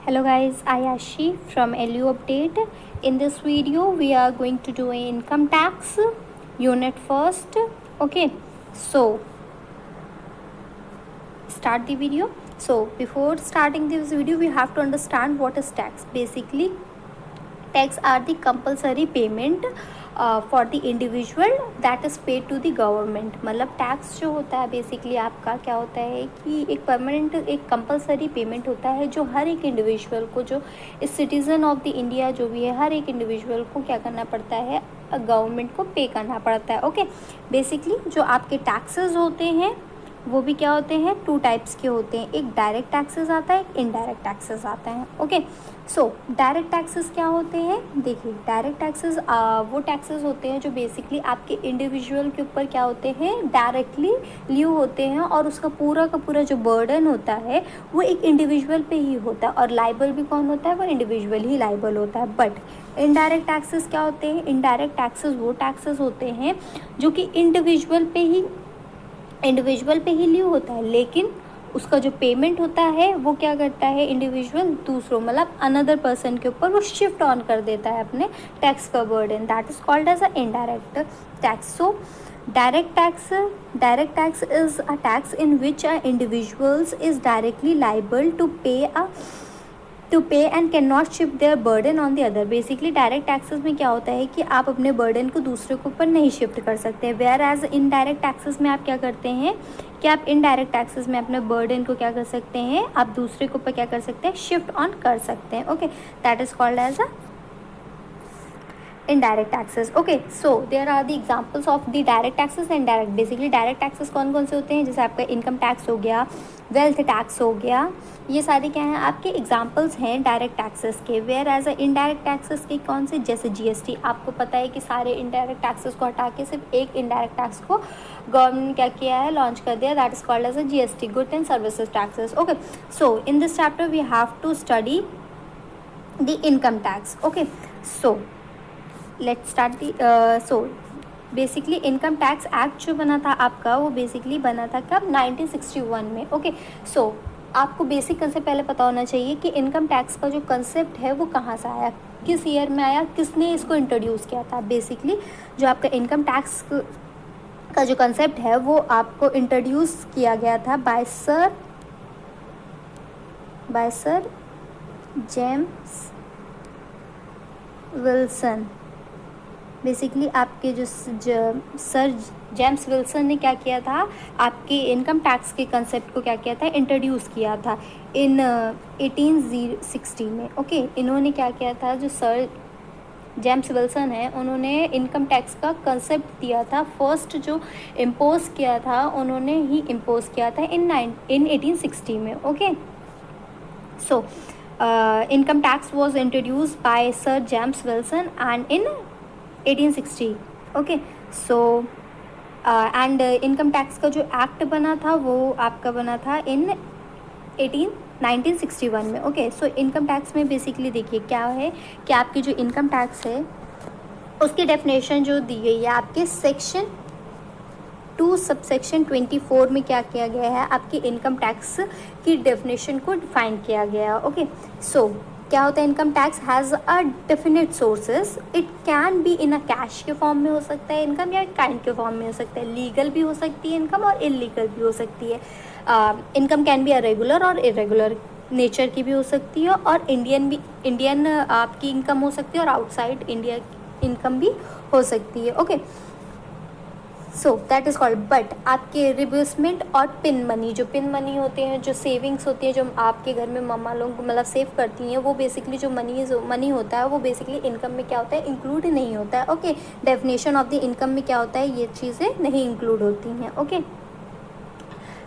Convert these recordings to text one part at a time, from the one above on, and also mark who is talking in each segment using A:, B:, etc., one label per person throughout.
A: Hello guys, I Ashi from LU Update. In this video, we are going to do income tax unit first. Okay, so start the video. So before starting this video, we have to understand what is tax. Basically, tax are the compulsory payment for the individual that is paid to the government. मतलब tax जो होता है basically आपका क्या होता है कि एक परमानेंट एक कंपलसरी पेमेंट होता है जो हर एक इंडिविजुअल को, जो इस सिटीज़न ऑफ द इंडिया जो भी है, हर एक इंडिविजुअल को क्या करना पड़ता है, गवर्नमेंट को पे करना पड़ता है. ओके, बेसिकली जो आपके टैक्सेस होते हैं वो भी क्या होते हैं, टू टाइप्स के होते हैं. एक डायरेक्ट टैक्सेस आता है, एक इनडायरेक्ट टैक्सेस आता है. ओके, सो डायरेक्ट टैक्सेस क्या होते हैं. देखिए, डायरेक्ट टैक्सेस वो टैक्सेस होते हैं जो बेसिकली आपके इंडिविजुअल के ऊपर क्या होते हैं, डायरेक्टली ल्यू होते हैं और उसका पूरा का पूरा जो बर्डन होता है वो एक इंडिविजुअल पे ही होता है और लाइबल भी कौन होता है, वो इंडिविजुअल ही लाइबल होता है. बट इनडायरेक्ट टैक्सेस क्या होते हैं, इनडायरेक्ट टैक्सेस वो टैक्सेस होते हैं जो कि इंडिविजुअल पे ही ल्यू होता है, लेकिन उसका जो पेमेंट होता है वो क्या करता है, इंडिविजुअल दूसरों मतलब अनदर पर्सन के ऊपर वो शिफ्ट ऑन कर देता है अपने टैक्स का burden. That is called as a indirect tax. So direct tax is a tax in which a individuals is directly liable to pay and cannot shift their burden on the other. Basically direct taxes में क्या होता है कि आप अपने burden को दूसरे के ऊपर नहीं शिफ्ट कर सकते. वेयर एज इनडायरेक्ट टैक्सेस में आप क्या करते हैं कि आप इनडायरेक्ट टैक्सेस में अपने बर्डन को क्या कर सकते हैं, आप दूसरे के ऊपर क्या कर सकते हैं, शिफ्ट ऑन कर सकते हैं. Okay, that is called as a indirect taxes. Okay, so there are the examples of the direct taxes and indirect. Basically direct taxes कौन कौन से होते हैं, जैसे आपका इनकम टैक्स हो गया, वेल्थ टैक्स हो गया, ये सारे क्या हैं, आपके एग्जाम्पल्स हैं डायरेक्ट टैक्सेस के. Whereas a indirect taxes के कौन से, जैसे जीएसटी. आपको पता है कि सारे इनडायरेक्ट टैक्सेस को हटा के सिर्फ एक इनडायरेक्ट टैक्स को गवर्नमेंट ने क्या किया है, लॉन्च कर दिया. That is called as a GST, good and services taxes. Okay, so in this chapter we have to study the income tax. Okay, so let's start the. So basically income tax act जो बना था आपका, वो basically बना था कब, 1961 में. Okay, सो आपको बेसिक कंसेप्ट पहले पता होना चाहिए कि इनकम टैक्स का जो कंसेप्ट है वो कहाँ से आया, किस ईयर में आया, किसने इसको इंट्रोड्यूस किया था. बेसिकली जो आपका इनकम टैक्स का जो कंसेप्ट है वो आपको इंट्रोड्यूस किया गया था by sir James Wilson. Basically आपके जो सर जेम्स विल्सन ने क्या किया था, आपके इनकम टैक्स के कंसेप्ट को क्या किया था, इंट्रोड्यूस किया था इन 1860 में. ओके, इन्होंने क्या किया था, जो सर जेम्स विल्सन है उन्होंने इनकम टैक्स का कंसेप्ट दिया था. फर्स्ट जो इम्पोज किया था उन्होंने ही इम्पोज किया था इन 1860 में. Okay, so income tax was introduced by sir James Wilson and in 1860. Okay, so and income tax का जो एक्ट बना था वो आपका बना था इन 1961 में. ओके, सो इनकम टैक्स में बेसिकली देखिए क्या है कि आपकी जो इनकम टैक्स है उसकी डेफिनेशन जो दी गई है आपके सेक्शन 2 सबसेक्शन 24 में क्या किया गया है, आपकी इनकम टैक्स की डेफिनेशन को डिफाइन किया गया. ओके, सो क्या होता है, income tax has a definite sources. It can be in a cash के फॉर्म में हो सकता है इनकम, या काइंड के फॉर्म में हो सकता है. लीगल भी हो सकती है इनकम और इलीगल भी हो सकती है. Income can be a regular और इरेगुलर नेचर की भी हो सकती है, और इंडियन आपकी इनकम हो सकती है और आउटसाइड इंडिया इनकम भी हो सकती है. Okay, so that is called. But आपके रिबर्समेंट और पिन मनी, जो पिन मनी होते हैं, जो सेविंग्स होती है, जो आपके घर में मम्मा लोग मतलब सेव करती हैं, वो बेसिकली जो मनी होता है वो बेसिकली इनकम में क्या होता है, इंक्लूड नहीं होता है. Okay, definition of the income में क्या होता है, ये चीज़ें नहीं इंक्लूड होती हैं. Okay,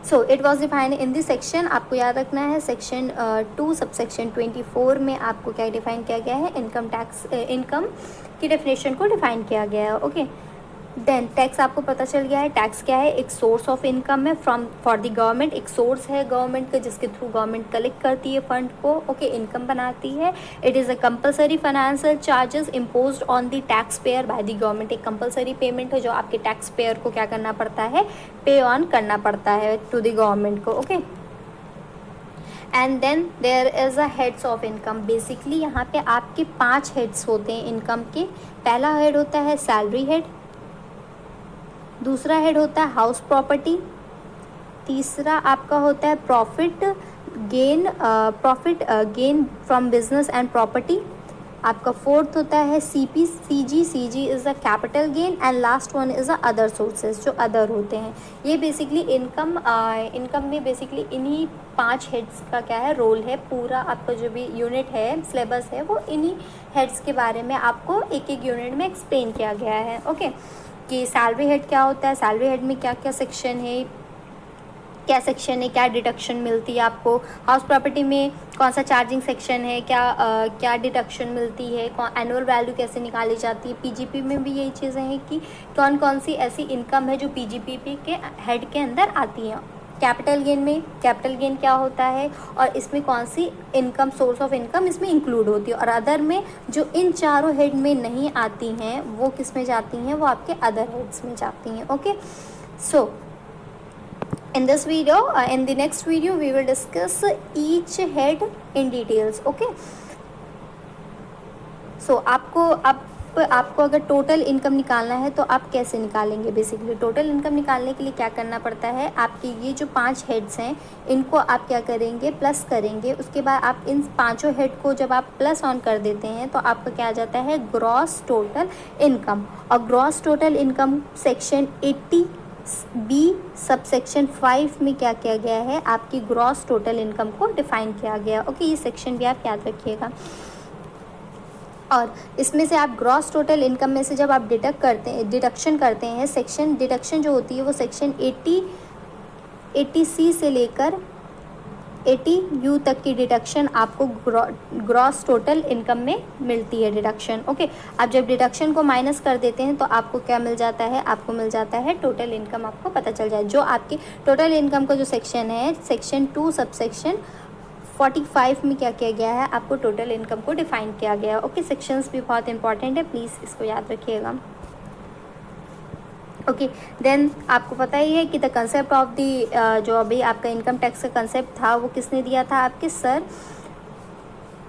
A: so it was defined in this section. आपको याद रखना है सेक्शन 2 सबसेक्शन 24 में आपको क्या डिफाइन किया गया है, इनकम टैक्स, इनकम की डेफिनेशन को डिफाइन किया गया है. ओके, देन टैक्स आपको पता चल गया है. टैक्स क्या है, एक सोर्स ऑफ इनकम है फॉर द गवर्नमेंट. एक सोर्स है गवर्नमेंट का जिसके थ्रू गवर्नमेंट कलेक्ट करती है फंड को. ओके, इनकम बनाती है. It is a compulsory financial charges imposed on the tax payer by the government. एक कंपलसरी पेमेंट है जो आपके टैक्स पेयर को क्या करना पड़ता है, पे ऑन करना पड़ता है टू द गवर्नमेंट को. Okay, and then there is a heads of income. Basically यहाँ पे आपके 5 हेड्स होते हैं इनकम के। पहला हेड होता है सैलरी हेड, दूसरा हेड होता है हाउस प्रॉपर्टी, तीसरा आपका होता है profit gain from business and property, आपका फोर्थ होता है CG is a capital gain, and last one is a other sources, जो अदर होते हैं। ये बेसिकली इनकम में बेसिकली इन्हीं 5 हेड्स का क्या है रोल है। पूरा आपका जो भी यूनिट है, सिलेबस है, वो इन्हीं हेड्स के बारे में आपको एक एक यूनिट में एक्सप्लेन किया गया है। ओके, कि सैलरी हेड क्या होता है, सैलरी हेड में क्या क्या सेक्शन है, क्या डिडक्शन मिलती है आपको, हाउस प्रॉपर्टी में कौन सा चार्जिंग सेक्शन है, क्या डिडक्शन मिलती है, एनुअल वैल्यू कैसे निकाली जाती है। पीजीपी में भी यही चीज़ें हैं कि कौन कौन सी ऐसी इनकम है जो पीजीपी के हेड के अंदर आती हैं। कैपिटल गेन क्या होता है और इसमें कौन सी इनकम, सोर्स ऑफ इनकम इसमें इंक्लूड होती है। और अदर में जो इन चारों हेड में नहीं आती हैं वो किस में जाती हैं, वो आपके अदर हेड्स में जाती हैं। Okay, so in this video, in the next video we will discuss each head in details. Okay, so आपको अगर टोटल इनकम निकालना है तो आप कैसे निकालेंगे। बेसिकली टोटल इनकम निकालने के लिए क्या करना पड़ता है, आपके ये जो 5 हेड्स हैं इनको आप क्या करेंगे, प्लस करेंगे। उसके बाद आप इन 5 हेड को जब आप प्लस ऑन कर देते हैं तो आपका क्या आ जाता है, ग्रॉस टोटल इनकम। और gross total income section 80B subsection 5 में क्या किया गया है, आपकी ग्रॉस टोटल इनकम को डिफाइन किया गया। ओके, ये सेक्शन भी आप याद रखिएगा। और इसमें से आप ग्रॉस टोटल इनकम में से जब आप डिडक्शन करते हैं, सेक्शन डिडक्शन जो होती है वो सेक्शन 80C से लेकर 80U तक की डिडक्शन आपको ग्रॉस टोटल इनकम में मिलती है डिडक्शन। ओके, आप जब डिडक्शन को माइनस कर देते हैं तो आपको क्या मिल जाता है, आपको मिल जाता है टोटल इनकम। आपको पता चल जाए जो आपकी टोटल इनकम का जो सेक्शन है, सेक्शन 2 सबसेक्शन 45 में क्या किया गया है, आपको टोटल इनकम को डिफाइन किया गया है। ओके, सेक्शंस भी बहुत इंपॉर्टेंट है, प्लीज़ इसको याद रखिएगा। ओके, देन आपको पता ही है कि द कंसेप्ट ऑफ द जो अभी आपका इनकम टैक्स का कंसेप्ट था वो किसने दिया था, आपके सर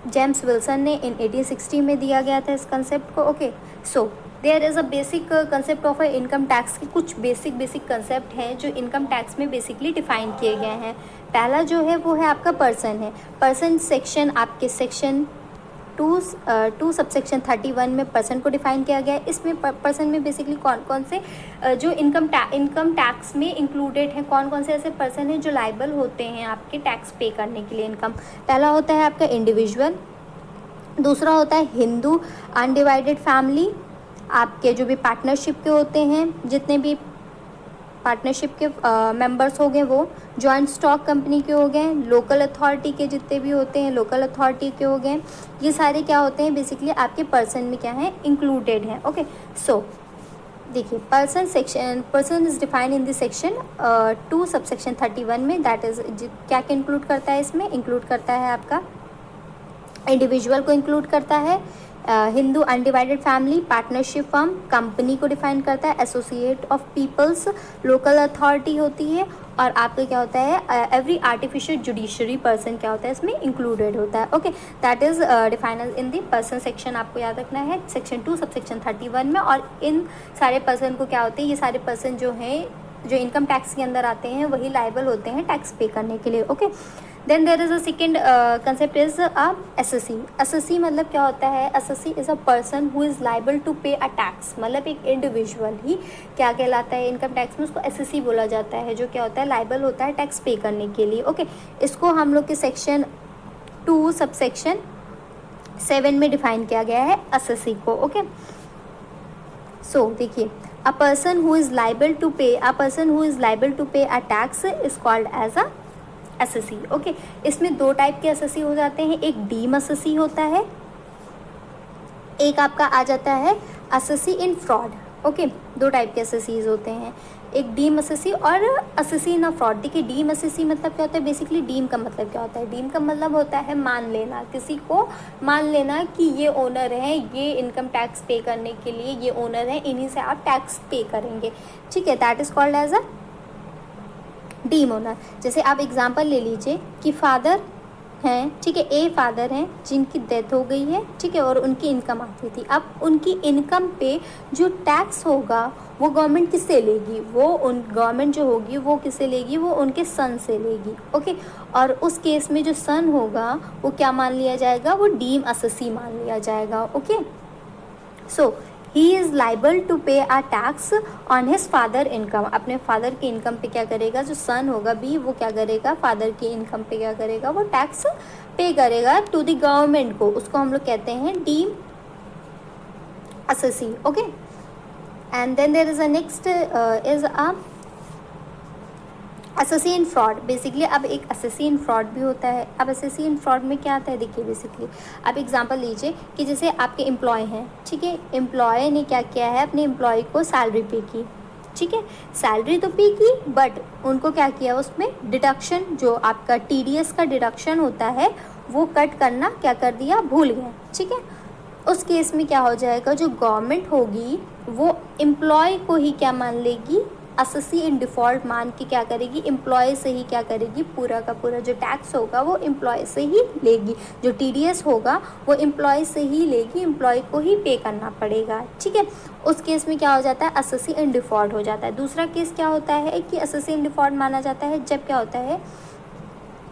A: जेम्स विल्सन ने इन 1860 में दिया गया था इस कंसेप्ट को। Okay, so there is a basic concept of income tax के कुछ बेसिक कंसेप्ट हैं जो इनकम टैक्स में बेसिकली डिफाइन किए गए हैं। पहला जो है वो है आपका पर्सन है। पर्सन सेक्शन आपके सेक्शन 2 सबसेक्शन 31 में पर्सन को डिफाइन किया गया है। इसमें पर्सन में बेसिकली कौन कौन से जो इनकम टैक्स में इंक्लूडेड हैं, कौन कौन से ऐसे पर्सन हैं जो लाइबल होते हैं आपके टैक्स पे करने के लिए इनकम। पहला होता है आपका इंडिविजुअल, दूसरा होता है हिंदू अनडिवाइडेड फैमिली, आपके जो भी पार्टनरशिप के होते हैं, जितने भी पार्टनरशिप के मेंबर्स हो गए वो, जॉइंट स्टॉक कंपनी के हो गए, लोकल अथॉरिटी के जितने भी होते हैं लोकल अथॉरिटी के हो गए, ये सारे क्या होते हैं बेसिकली आपके पर्सन में क्या है, इंक्लूडेड हैं। ओके, सो देखिए person is defined in this section 2 subsection 31 में। दैट इज क्या क्या इंक्लूड करता है, इसमें इंक्लूड करता है आपका इंडिविजुअल को इंक्लूड करता है, Hindu undivided family, partnership firm, company को डिफाइन करता है, associate of peoples, local authority होती है, और आपका क्या होता है एवरी आर्टिफिशियल जुडिशरी पर्सन क्या होता है इसमें इंक्लूडेड होता है। Okay, that is defined in the person section. आपको याद रखना है सेक्शन 2 सबसेक्शन 31 में। और इन सारे पर्सन को क्या होते हैं, ये सारे पर्सन जो हैं जो इनकम टैक्स के अंदर आते हैं वही लाइबल होते हैं टैक्स पे करने के लिए। Okay, then there is a second concept is assessee. Assessee मतलब क्या होता है, assessee is a person who is liable to pay a tax. मतलब एक इंडिविजुअल ही क्या कहलाता है इनकम टैक्स में, उसको एसएससी बोला जाता है, जो क्या होता है लाइबल होता है टैक्स पे करने के लिए। ओके, इसको हम लोग के सेक्शन 2 सबसेक्शन 7 में डिफाइन किया गया है एसएससी को। ओके, सो देखिए a person who is liable to pay a tax is called as a SSC. Okay, इसमें 2 टाइप के एसएससी हो जाते हैं, एक डीम एसएससी होता है, एक आपका आ जाता है assessee in fraud. Okay, 2 type के एसएससीज होते हैं, एक डीम एसएससी और एसएससी इन फ्रॉड। देखिए डीम एसएससी मतलब क्या होता है, बेसिकली डीम का मतलब क्या होता है, डीम का मतलब होता है मान लेना, किसी को मान लेना कि ये ओनर है, ये इनकम टैक्स पे करने के लिए ये ओनर है, इन्हीं से आप टैक्स पे करेंगे। ठीक है, that is called as a deemed owner. जैसे आप एग्जांपल ले लीजिए कि फादर हैं, ठीक है, ए फादर हैं जिनकी डेथ हो गई है, ठीक है, और उनकी इनकम आती थी। अब उनकी इनकम पे जो टैक्स होगा वो गवर्नमेंट किससे लेगी? वो उन गवर्नमेंट जो होगी वो किससे लेगी? वो उनके सन से लेगी। ओके, और उस केस में जो सन होगा वो क्या मान लिया जाएगा? वो डीम असेसी मान लिया जाएगा। Okay, so he is liable to pay a tax on his father income. अपने फादर की इनकम पे क्या करेगा? जो सन होगा बी, वो क्या करेगा? फादर की इनकम पे क्या करेगा? वो टैक्स पे करेगा टू द गवर्नमेंट को। उसको हम लोग कहते हैं deemed assessee. Okay, and then there is a next is a assessee in fraud. Basically अब एक असेसी इन फ्रॉड भी होता है। अब असेसी इन फ्रॉड में क्या आता है? देखिए बेसिकली अब एग्जांपल लीजिए कि जैसे आपके एम्प्लॉय हैं, ठीक है, एम्प्लॉय ने क्या किया है? अपने एम्प्लॉय को सैलरी पे की, ठीक है, सैलरी तो पे की, बट उनको क्या किया? उसमें डिडक्शन, जो आपका TDS का डिडक्शन होता है वो कट करना क्या कर दिया? भूल गए, ठीक है। उस केस में क्या हो जाएगा? जो गवर्नमेंट होगी वो एम्प्लॉय को ही क्या मान लेगी? असेसी इन डिफ़ॉल्ट मान के क्या करेगी? एम्प्लॉय से ही क्या करेगी? पूरा का पूरा जो टैक्स होगा वो एम्प्लॉय से ही लेगी, जो TDS होगा वो एम्प्लॉय से ही लेगी, एम्प्लॉय को ही पे करना पड़ेगा, ठीक है। उस केस में क्या हो जाता है? असेसी इन डिफ़ॉल्ट हो जाता है। दूसरा केस क्या होता है कि असेसी इन डिफ़ॉल्ट माना जाता है जब क्या होता है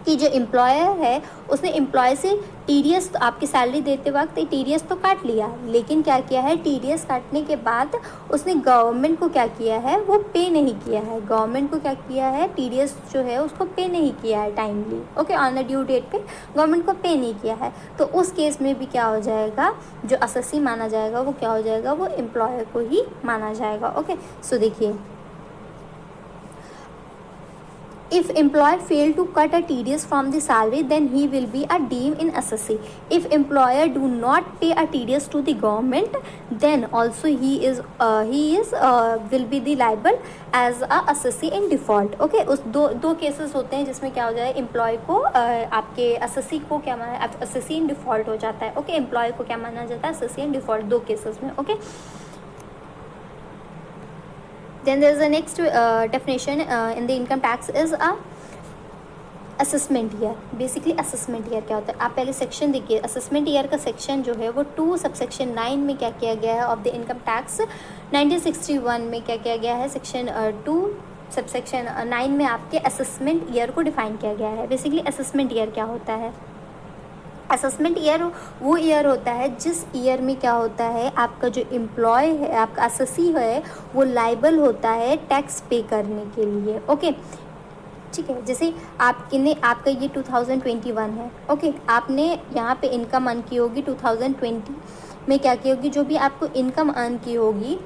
A: कि जो एम्प्लॉयर है उसने एम्प्लॉय से TDS आपकी सैलरी देते वक्त TDS तो काट लिया, लेकिन क्या किया है? TDS काटने के बाद उसने गवर्नमेंट को क्या किया है? वो पे नहीं किया है। गवर्नमेंट को क्या किया है? TDS जो है उसको पे नहीं किया है timely, okay, on the due date पे गवर्नमेंट को पे नहीं किया है। तो उस केस में भी क्या हो जाएगा? जो असेसी माना जाएगा वो क्या हो जाएगा? वो एम्प्लॉयर को ही माना जाएगा। ओके, सो देखिए, if employer fail to cut a TDS from the salary, then he will be a deemed in assessee. If employer do not pay a TDS to the government, then also he is will be the liable as a assessee in default. Okay, उस दो cases होते हैं जिसमें क्या हो जाए? Employ को आपके असेसी को क्या माना? असेसी इन डिफॉल्ट हो जाता है। ओके, एम्प्लॉय को क्या माना जाता है? असेसी इन डिफॉल्ट, दो केसेस में। Okay, then there is a next definition in the income tax is a assessment year. Basically assessment year क्या होता है? आप पहले सेक्शन देखिए, असेसमेंट ईयर का सेक्शन जो है वो 2 सबसेक्शन 9 में क्या किया गया है? ऑफ द इनकम टैक्स 1961 में क्या किया गया है? सेक्शन 2 सबसेक्शन 9 में आपके असेसमेंट ईयर को डिफाइन किया गया है। बेसिकली असेसमेंट ईयर क्या होता है? असेसमेंट ईयर वो ईयर होता है जिस ईयर में क्या होता है? आपका जो एम्प्लॉय है, आपका असेसी है, वो लाइबल होता है टैक्स पे करने के लिए। ओके, ठीक है, जैसे आपका ये 2021 है। ओके, आपने यहाँ पे इनकम अर्न की होगी 2020 में, क्या की होगी? जो भी आपको इनकम अर्न की होगी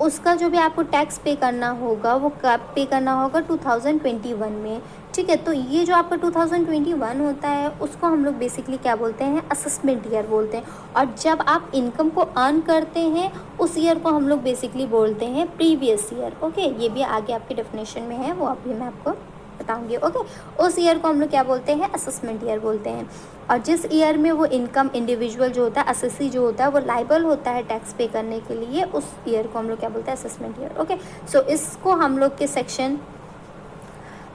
A: उसका जो भी आपको टैक्स पे करना होगा वो कब पे करना होगा? 2021 में, ठीक है। तो ये जो आपका 2021 होता है उसको हम लोग बेसिकली क्या बोलते हैं? असेसमेंट ईयर बोलते हैं। और जब आप इनकम को अर्न करते हैं उस ईयर को हम लोग बेसिकली बोलते हैं प्रीवियस ईयर। ओके, ये भी आगे आपके डेफिनेशन में है, वो अभी मैं आपको बताऊंगी। ओके, उस ईयर को हम लोग क्या बोलते हैं? असेसमेंट ईयर बोलते हैं। और जिस ईयर में वो इनकम इंडिविजुअल जो होता है, असेसी जो होता है, वो लाइबल होता है टैक्स पे करने के लिए, उस ईयर को हम लोग क्या बोलते हैं? Assessment year. ओके, सो इसको हम लोग के सेक्शन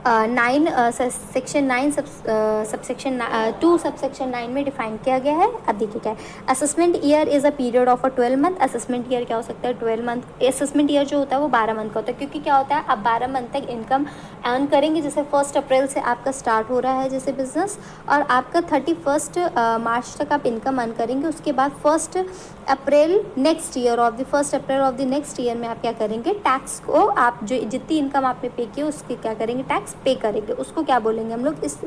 A: 9 सबसेक्शन 2 सबसेक्शन 9 में डिफाइन किया गया है। अब देखिए क्या है? Assessment year is a period of 12 month. Assessment year क्या हो सकता है? 12 मंथ। असेसमेंट ईयर जो होता है वो 12 मंथ का होता है, क्योंकि क्या होता है? आप 12 मंथ तक इनकम अर्न करेंगे। जैसे 1 अप्रैल से आपका स्टार्ट हो रहा है जैसे बिजनेस, और आपका 31 मार्च तक आप इनकम अर्न करेंगे। उसके बाद 1 April next year of the 1 April of the next year में आप क्या करेंगे? टैक्स को आप जो जितनी इनकम आपने पे की उसके क्या करेंगे? टैक्स पे करेंगे। उसको क्या बोलेंगे हम लोग? इस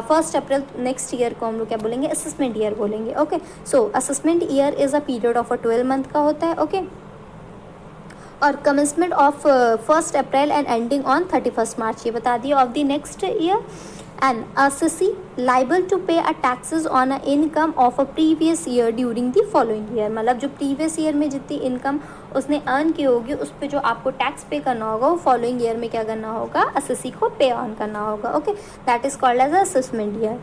A: 1 अप्रैल नेक्स्ट ईयर को हम लोग क्या बोलेंगे? असेसमेंट ईयर बोलेंगे। Okay, so assessment year is a period of 12 month का होता है। ओके, और commencement of 1 April and ending on 31 मार्च, ये बता दिए, of the next year. And assessee liable to pay a taxes on a income of a previous year during the following year। मतलब जो previous year में जितनी income उसने earn की होगी उस पर जो आपको टैक्स पे करना होगा वो फॉलोइंग ईयर में क्या करना होगा? असेसी को पे ऑन करना होगा। Okay, that is called as assessment year.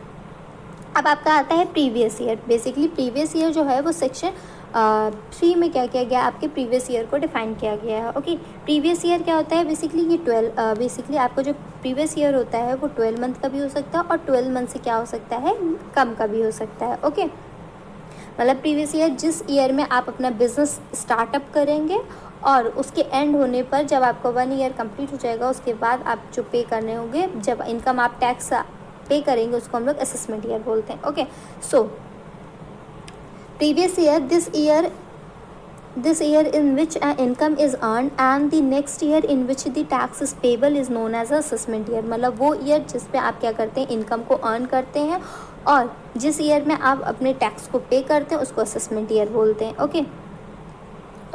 A: अब आपका आता है previous year. Basically previous year जो है वो सेक्शन 3 में क्या किया गया, आपके प्रीवियस ईयर को डिफाइन किया गया है। ओके, प्रीवियस ईयर क्या होता है बेसिकली, ये 12 बेसिकली आपका जो प्रीवियस ईयर होता है वो 12 मंथ का भी हो सकता है और 12 मंथ से क्या हो सकता है, कम का भी हो सकता है। ओके, मतलब प्रीवियस ईयर जिस ईयर में आप अपना बिजनेस स्टार्टअप करेंगे और उसके एंड होने पर जब आपका 1 ईयर कंप्लीट हो जाएगा, उसके बाद आप जो पे करने होंगे, जब इनकम आप टैक्स पे करेंगे, उसको हम लोग असेसमेंट ईयर बोलते हैं। Okay, so previous year, this year in which an income is earned and the next year in which the tax is payable is known as assessment year। मतलब वो year जिस पे आप क्या करते हैं, इनकम को अर्न करते हैं और जिस ईयर में आप अपने टैक्स को पे करते हैं उसको असेसमेंट ईयर बोलते हैं। ओके,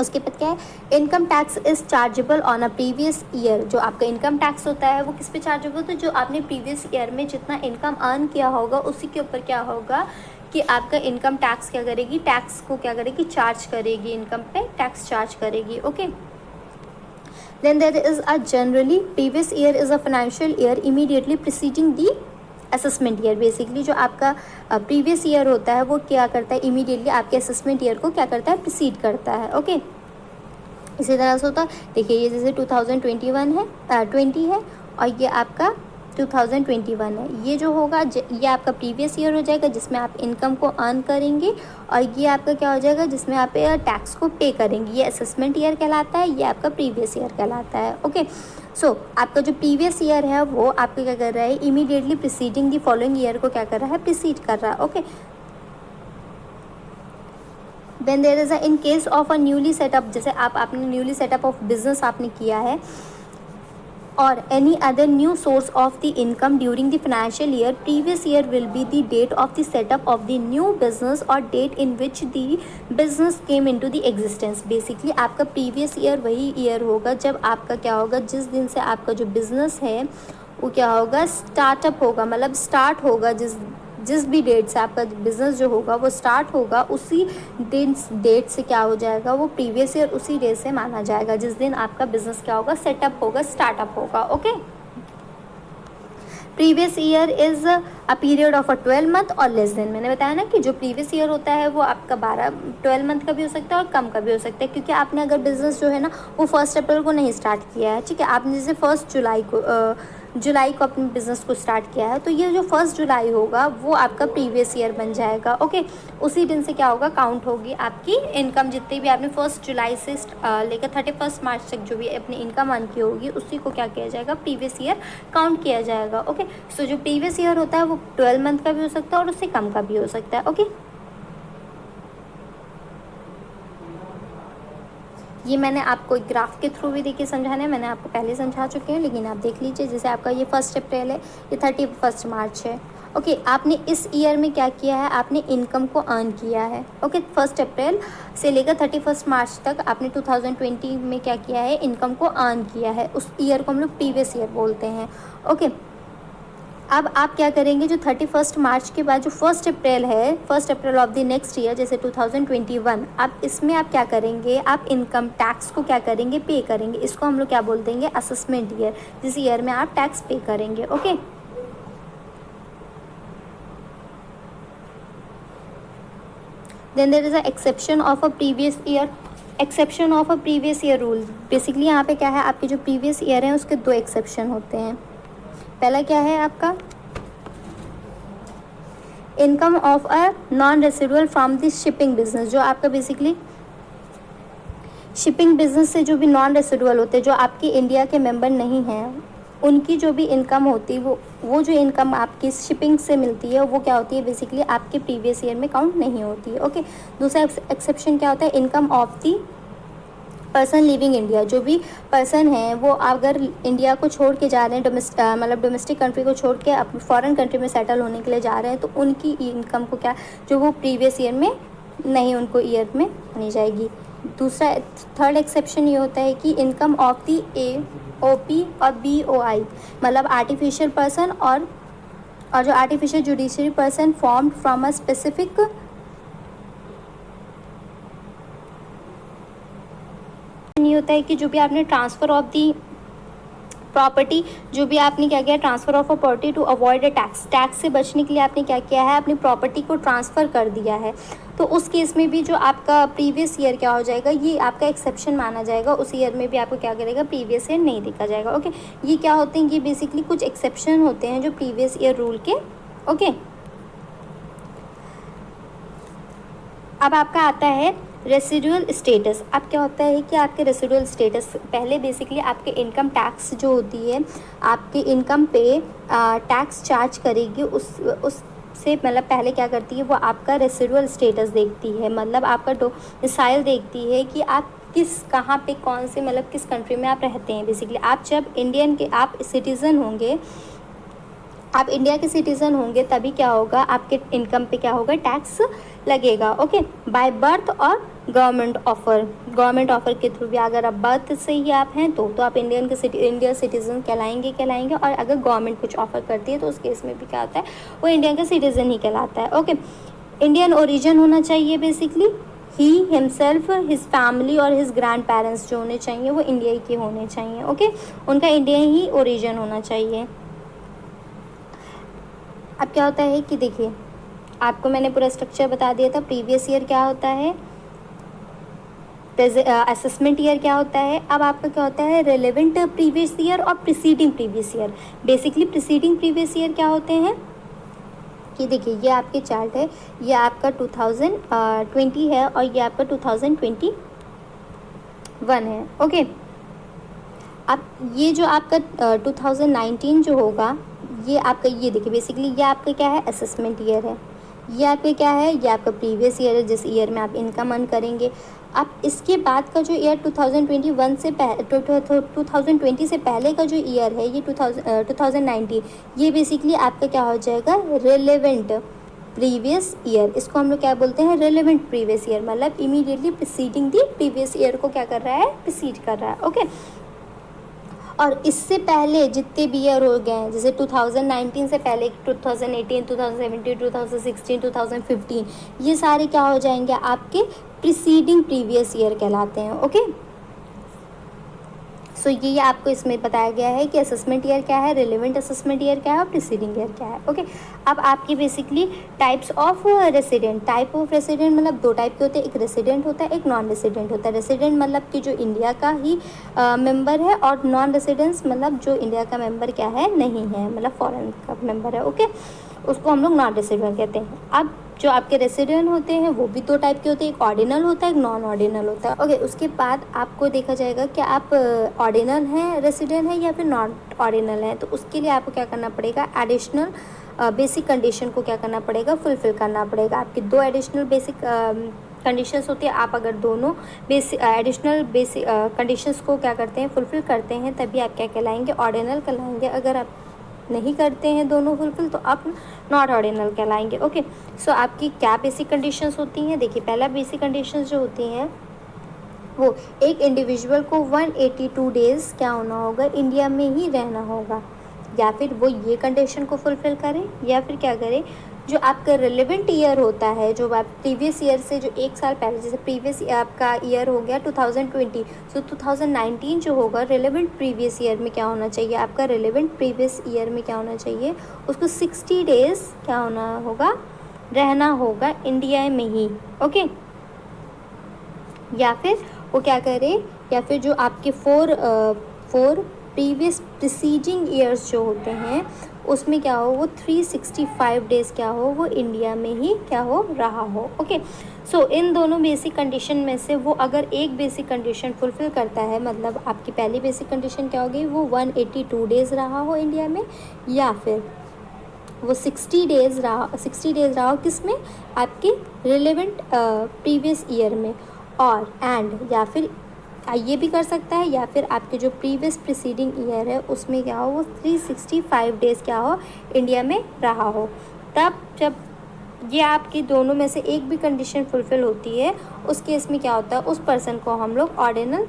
A: उसके बाद क्या है, income tax is chargeable on a previous year. जो आपका इनकम टैक्स होता है वो किस पे चार्जेबल होता है, जो आपने प्रीवियस ईयर में जितना इनकम अर्न किया होगा उसी के ऊपर क्या होगा कि आपका इनकम टैक्स क्या करेगी, टैक्स को क्या करेगी, चार्ज करेगी, इनकम पे टैक्स चार्ज करेगी। Okay, then there is a generally previous year is a financial year immediately preceding the assessment year. Basically जो आपका प्रीवियस ईयर होता है वो क्या करता है, इमीडिएटली आपके असेसमेंट ईयर को क्या करता है, प्रीसीड करता है। ओके, इसी तरह से होता है, देखिए ये जैसे 2021 है 20 है और ये आपका 2021 है, ये जो होगा ये आपका प्रीवियस ईयर हो जाएगा जिसमें आप इनकम को अर्न करेंगे और ये आपका क्या हो जाएगा जिसमें आप टैक्स को पे करेंगे। ये असेसमेंट ईयर कहलाता है, ये आपका प्रीवियस ईयर कहलाता है। ओके, सो आपका जो प्रीवियस ईयर है वो आपका क्या कर रहा है, immediately preceding the following year को क्या कर रहा है, प्रीसीड कर रहा है। Okay, then there is a in case of a newly setup, जैसे आपने न्यूली सेटअप ऑफ बिजनेस आपने किया है or any other new source of the income during the financial year, previous year will be the date of the setup of the new business or date in which the business came into the existence। basically आपका previous year वही year होगा जब आपका क्या होगा, जिस दिन से आपका जो business है वो क्या होगा, स्टार्टअप होगा, मतलब स्टार्ट होगा, जिस भी डेट से आपका बिज़नेस जो होगा वो स्टार्ट होगा उसी डेट से क्या हो जाएगा, वो प्रीवियस ईयर उसी डेट से माना जाएगा जिस दिन आपका बिज़नेस क्या होगा, सेटअप होगा, स्टार्टअप होगा। Okay, previous year is a period of a 12 month और लेस देन। मैंने बताया ना कि जो प्रीवियस ईयर होता है वो आपका 12 मंथ का भी हो सकता है और कम का भी हो सकता है, क्योंकि आपने अगर बिज़नेस जो है ना वो 1 अप्रैल को नहीं स्टार्ट किया है, ठीक है, आपने जैसे 1 जुलाई को अपने बिज़नेस को स्टार्ट किया है, तो ये जो 1 जुलाई होगा वो आपका प्रीवियस ईयर बन जाएगा। ओके, उसी दिन से क्या होगा, काउंट होगी आपकी इनकम, जितनी भी आपने 1 जुलाई से लेकर 31 मार्च तक जो भी अपनी इनकम अर्न की होगी उसी को क्या किया जाएगा, प्रीवियस ईयर काउंट किया जाएगा। ओके, सो जो प्रीवियस ईयर होता है वो 12 मंथ का भी हो सकता है और उससे कम का भी हो सकता है। ओके, ये मैंने आपको एक ग्राफ के थ्रू भी देखिए समझाना है, मैंने आपको पहले समझा चुके हैं, लेकिन आप देख लीजिए। जैसे आपका ये 1 अप्रैल है, ये 31 मार्च है। ओके, आपने इस ईयर में क्या किया है, आपने इनकम को अर्न किया है। ओके, 1 अप्रैल से लेकर 31 मार्च तक आपने 2020 में क्या किया है, इनकम को अर्न किया है। उस ईयर को हम लोग प्रीवियस ईयर बोलते हैं। ओके, अब आप क्या करेंगे, जो 31 मार्च के बाद जो 1 अप्रैल है, 1 April of the next year जैसे 2021, आप इसमें आप क्या करेंगे, आप इनकम टैक्स को क्या करेंगे, पे करेंगे। इसको हम लोग क्या बोलते हैं, असेसमेंट ईयर, जिस ईयर में आप टैक्स पे करेंगे। Okay, then there is a exception of a previous year, exception of a previous year rule. Basically यहाँ पे क्या है, आपके जो प्रीवियस ईयर हैं उसके 2 एक्सेप्शन होते हैं। पहला क्या है आपका, income of a non residual from the shipping business. जो आपका बेसिकली शिपिंग बिजनेस से जो भी नॉन रेसिडुअल होते हैं, जो आपके इंडिया के मेंबर नहीं हैं, उनकी जो भी इनकम होती है वो जो इनकम आपकी शिपिंग से मिलती है वो क्या होती है, बेसिकली आपके प्रीवियस ईयर में काउंट नहीं होती है। ओके, दूसरा एक्सेप्शन क्या होता है, income of the person living India. जो भी पर्सन है वो अगर इंडिया को छोड़ के जा रहे हैं, मतलब डोमेस्टिक कंट्री को छोड़ के अपने फॉरेन कंट्री में सेटल होने के लिए जा रहे हैं, तो उनकी इनकम को क्या, जो वो प्रीवियस ईयर में नहीं, उनको ईयर में मानी जाएगी। दूसरा थर्ड एक्सेप्शन ये होता है कि इनकम ऑफ दी AOP और BOI, मतलब आर्टिफिशियल पर्सन और जो artificial judiciary person formed from a specific ये होता है कि जो भी आपने ट्रांसफ़र ऑफ दी प्रॉपर्टी जो भी आपने क्या किया, transfer of property to avoid a tax, tax से बचने के लिए आपने क्या किया है, अपनी प्रॉपर्टी को ट्रांसफ़र कर दिया है। तो उस केस में भी जो आपका प्रीवियस ईयर क्या हो जाएगा, ये आपका एक्सेप्शन माना जाएगा। उस ईयर में भी आपको क्या करेगा, प्रीवियस ईयर नहीं देखा जाएगा। ओके, ये क्या होते हैं, ये बेसिकली कुछ एक्सेप्शन होते हैं जो प्रीवियस ईयर रूल के। ओके, अब आपका आता है रेसिडुअल स्टेटस। अब क्या होता है कि आपके रेसिडुअल स्टेटस, पहले बेसिकली आपके इनकम टैक्स जो होती है, आपके इनकम पे टैक्स चार्ज करेगी, उससे मतलब पहले क्या करती है, वो आपका रेसिडुअल स्टेटस देखती है, मतलब आपका डोमिसाइल देखती है कि आप किस कहाँ पे कौन से मतलब किस कंट्री में आप रहते हैं। बेसिकली आप जब इंडियन के आप सिटीज़न होंगे, आप इंडिया के सिटीज़न होंगे, तभी क्या होगा, आपके इनकम पे क्या होगा, टैक्स लगेगा। ओके, बाय बर्थ और गवर्नमेंट ऑफ़र के थ्रू भी, अगर आप बर्थ से ही आप हैं तो आप इंडियन सिटीज़न कहलाएंगे, और अगर गवर्नमेंट कुछ ऑफ़र करती है तो उस केस में भी क्या होता है, वो इंडिया का सिटीज़न ही कहलाता है। ओके, इंडियन ओरिजिन होना चाहिए, basically he himself, his family और हिज ग्रैंड पेरेंट्स जो होने चाहिए वो इंडिया के होने चाहिए। ओके, उनका इंडिया ही ओरिजिन होना चाहिए। अब क्या होता है कि देखिए, आपको मैंने पूरा स्ट्रक्चर बता दिया था। प्रीवियस ईयर क्या होता है, असेसमेंट ईयर क्या होता है, अब आपका क्या होता है, रेलेवेंट प्रीवियस ईयर और preceding previous year. Basically preceding previous year क्या होते हैं कि देखिए, ये आपके चार्ट है, ये आपका 2020 है और ये आपका 2021 है। ओके, अब ये जो आपका 2019 जो होगा, ये आपका, ये देखिए बेसिकली ये आपका क्या है, असेसमेंट ईयर है। ये आपका क्या है, ये आपका प्रीवियस ईयर है, जिस ईयर में आप इनकम अर्न करेंगे। अब इसके बाद का जो ईयर 2020 से पहले का जो ईयर है, ये 2019, ये बेसिकली आपका क्या हो जाएगा, रिलेवेंट प्रीवियस ईयर। इसको हम लोग क्या बोलते हैं, रिलेवेंट प्रीवियस ईयर, मतलब immediately preceding the previous year को क्या कर रहा है, प्रीसीड कर रहा है। ओके, और इससे पहले जितने भी ईयर हो गए हैं, जैसे 2019 से पहले 2018, 2017, 2016, 2015, ये सारे क्या हो जाएंगे, आपके प्रीसीडिंग प्रीवियस ईयर कहलाते हैं। ओके, सो ये आपको इसमें बताया गया है कि असेसमेंट ईयर क्या है, रिलेवेंट असेसमेंट ईयर क्या है और प्रीसीडिंग ईयर क्या है। ओके, अब आपकी basically types of resident, type of resident मतलब दो टाइप के होते हैं, एक रेसिडेंट होता है, एक नॉन रेसिडेंट होता है। रेसिडेंट मतलब कि जो इंडिया का ही मेंबर है, और नॉन रेसिडेंस मतलब जो इंडिया का मेंबर क्या है, नहीं है, मतलब फॉरेन का मेंबर है। ओके, उसको हम लोग नॉन रेसिडेंट कहते हैं। अब जो आपके रेसिडेंट होते हैं वो भी दो टाइप के होते हैं, एक ऑर्डिनल होता है, एक नॉन ऑर्डिनल होता है। ओके, उसके बाद आपको देखा जाएगा कि आप ऑर्डिनल हैं, रेसिडेंट हैं या फिर नॉन ऑर्डिनल हैं। तो उसके लिए आपको क्या करना पड़ेगा, एडिशनल बेसिक कंडीशन को क्या करना पड़ेगा, फुलफ़िल करना पड़ेगा। आपकी दो एडिशनल बेसिक कंडीशंस होती है, आप अगर दोनों एडिशनल बेसिक कंडीशंस को क्या करते हैं, फुलफ़िल करते हैं, तभी आप क्या कहलाएंगे, ऑर्डिनल कहलाएंगे। अगर आप नहीं करते हैं दोनों फुलफिल तो आप नॉट ऑर्डिनल कहलाएंगे। ओके, सो आपकी क्या बेसिक कंडीशंस होती हैं, देखिए पहला बेसिक कंडीशंस जो होती हैं वो एक इंडिविजुअल को 182 डेज़ क्या होना होगा, इंडिया में ही रहना होगा, या फिर वो ये कंडीशन को फुलफ़िल करें, या फिर क्या करें, जो आपका रिलेवेंट ईयर होता है, जो आप प्रीवियस ईयर से जो एक साल पहले, जैसे प्रीवियस आपका ईयर हो गया 2020, सो 2019 जो होगा रिलेवेंट प्रीवियस ईयर में क्या होना चाहिए, आपका रिलेवेंट प्रीवियस ईयर में क्या होना चाहिए, उसको 60 डेज़ क्या होना होगा, रहना होगा इंडिया में ही। ओके, या फिर वो क्या करे, या फिर जो आपके फोर प्रीवियस प्रीसीडिंग ईयर्स जो होते हैं उसमें क्या हो, वो 365 डेज़ क्या हो, वो इंडिया में ही क्या हो, रहा हो। ओके, सो इन दोनों बेसिक कंडीशन में से वो अगर एक बेसिक कंडीशन फुलफ़िल करता है, मतलब आपकी पहली बेसिक कंडीशन क्या होगी, वो 182 डेज़ रहा हो इंडिया में, या फिर वो 60 डेज़ रहा हो किस में, आपके रिलेवेंट प्रीवियस ईयर में, और एंड या फिर ये भी कर सकता है, या फिर आपके जो प्रीवियस प्रीसीडिंग ईयर है उसमें क्या हो, वो 365 डेज़ क्या हो, इंडिया में रहा हो। तब जब ये आपकी दोनों में से एक भी कंडीशन फुलफ़िल होती है, उस केस में क्या होता है, उस पर्सन को हम लोग ऑर्डिनल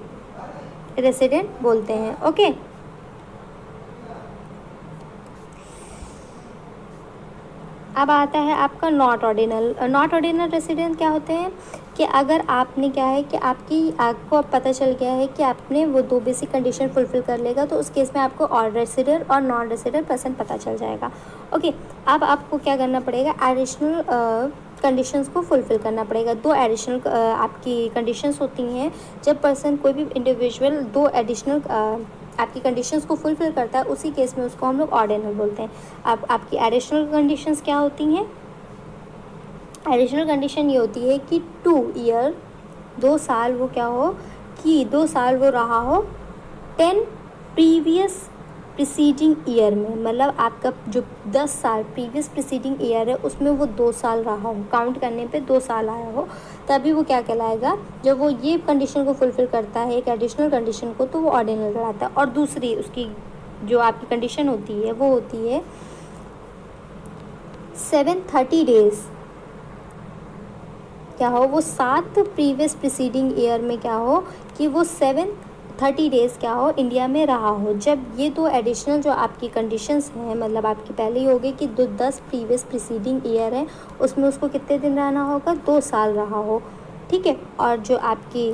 A: रेसिडेंट बोलते हैं। ओके, अब आता है आपका not ordinal. Not ordinal resident क्या होते हैं कि अगर आपने क्या है कि आपको अब पता चल गया है कि आपने वो 2 बेसिक कंडीशन फुलफिल कर लेगा, तो उस केस में आपको और रेसिडेंट और नॉन रेसिडेंट पर्सन पता चल जाएगा। ओके, अब आपको क्या करना पड़ेगा, एडिशनल कंडीशंस को फुलफ़िल करना पड़ेगा। 2 एडिशनल आपकी कंडीशंस होती हैं। जब पर्सन कोई भी इंडिविजुअल 2 एडिशनल आपकी कंडीशंस को फुलफ़िल करता है, उसी केस में उसको हम लोग ऑर्डिनल बोलते हैं। अब आपकी एडिशनल कंडीशंस क्या होती हैं? एडिशनल कंडीशन ये होती है कि 2 ईयर 2 साल वो क्या हो कि 2 साल वो रहा हो 10 प्रीवियस प्रीसीडिंग ईयर में, मतलब आपका जो 10 साल प्रीवियस प्रीसीडिंग ईयर है उसमें वो 2 साल रहा हो, काउंट करने पे 2 साल आया हो, तभी वो क्या कहलाएगा। जब वो ये कंडीशन को फुलफ़िल करता है, एक एडिशनल कंडीशन को, तो वो ऑर्डिनल कहलाता है। और दूसरी उसकी जो आपकी कंडीशन होती है वो होती है 730 डेज़ क्या हो, वो 7 प्रीवियस प्रीसीडिंग ईयर में क्या हो कि वो 730 डेज़ क्या हो इंडिया में रहा हो। जब ये 2 एडिशनल जो आपकी कंडीशंस हैं, मतलब आपकी पहले ही हो गई कि 10 प्रीवियस प्रीसीडिंग ईयर है, उसमें उसको कितने दिन रहना होगा, 2 साल रहा हो, ठीक है। और जो आपकी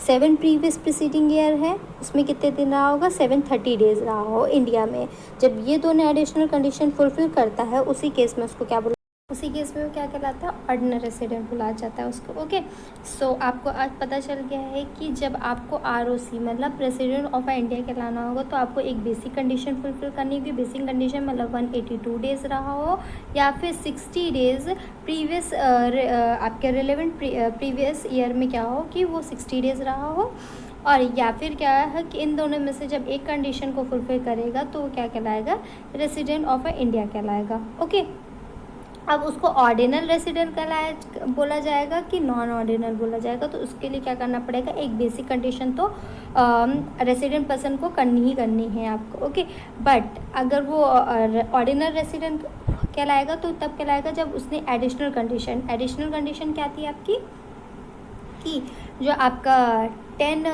A: 7 प्रीवियस प्रीसीडिंग ईयर है उसमें कितने दिन रहा होगा, 730 डेज़ रहा हो इंडिया में। जब ये दोनों एडिशनल कंडीशन फुलफ़िल करता है, उसी केस में उसको क्या बोला, उसी केस में वो क्या कहलाता है, ऑर्डिनल रेसिडेंट बुलाया जाता है उसको। ओके, सो आपको आज पता चल गया है कि जब आपको ROC मतलब रेसिडेंट ऑफ इंडिया कहलाना होगा, तो आपको एक बेसिक कंडीशन फुलफिल करनी होगी। बेसिक कंडीशन मतलब 182 डेज़ रहा हो, या फिर 60 डेज़ प्रीवियस आपके रिलेवेंट प्रीवियस ईयर में क्या हो कि वो 60 डेज़ रहा हो, और या फिर क्या है कि इन दोनों में से जब एक कंडीशन को फुलफिल करेगा तो वो क्या कहलाएगा, रेसिडेंट ऑफ इंडिया कहलाएगा। ओके, अब उसको ऑर्डिनल रेसिडेंट बोला जाएगा कि नॉन ऑर्डिनल बोला जाएगा, तो उसके लिए क्या करना पड़ेगा, एक बेसिक कंडीशन तो रेसिडेंट पर्सन को करनी ही करनी है आपको। ओके, बट अगर वो ऑर्डिनल रेसिडेंट कहलाएगा तो तब कहलाएगा जब उसने एडिशनल कंडीशन क्या थी आपकी कि जो आपका 10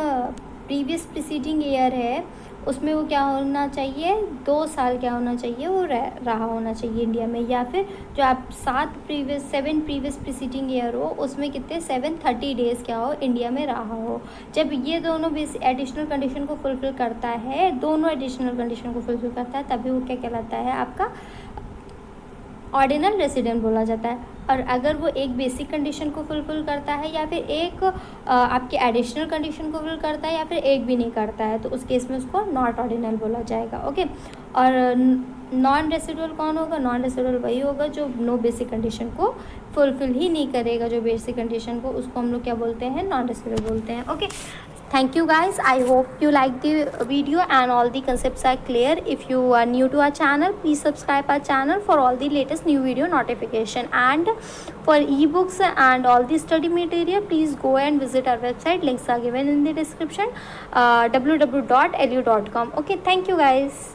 A: प्रीवियस प्रीसीडिंग ईयर है उसमें वो क्या होना चाहिए, 2 साल क्या होना चाहिए, वो रहा होना चाहिए इंडिया में। या फिर जो आप 7 प्रीवियस प्रीसीडिंग ईयर हो उसमें कितने 730 डेज़ क्या हो इंडिया में रहा हो। जब ये दोनों एडिशनल कंडीशन को फुलफ़िल करता है, दोनों एडिशनल कंडीशन को फुलफ़िल करता है, तभी वो क्या कहलाता है, आपका ऑर्डिनल रेसिडेंट बोला जाता है। और अगर वो एक बेसिक कंडीशन को फुलफ़िल करता है, या फिर एक आपके एडिशनल कंडीशन को फुलफ़िल करता है, या फिर एक भी नहीं करता है, तो उस केस में उसको नॉट ऑर्डिनल बोला जाएगा। ओके, और नॉन रेसिडुअल कौन होगा, नॉन रेसिडुअल वही होगा जो नो बेसिक कंडीशन को फुलफ़िल ही नहीं करेगा, जो बेसिक कंडीशन को, उसको हम लोग क्या बोलते हैं, नॉन रेसिडुअल बोलते हैं। Okay, thank you guys, I hope you like the video and all the concepts are clear. If you are new to our channel, please subscribe our channel for all the latest new video notification, and for ebooks and all the study material, please go and visit our website. Links are given in the description, www.lu.com. okay, thank you guys.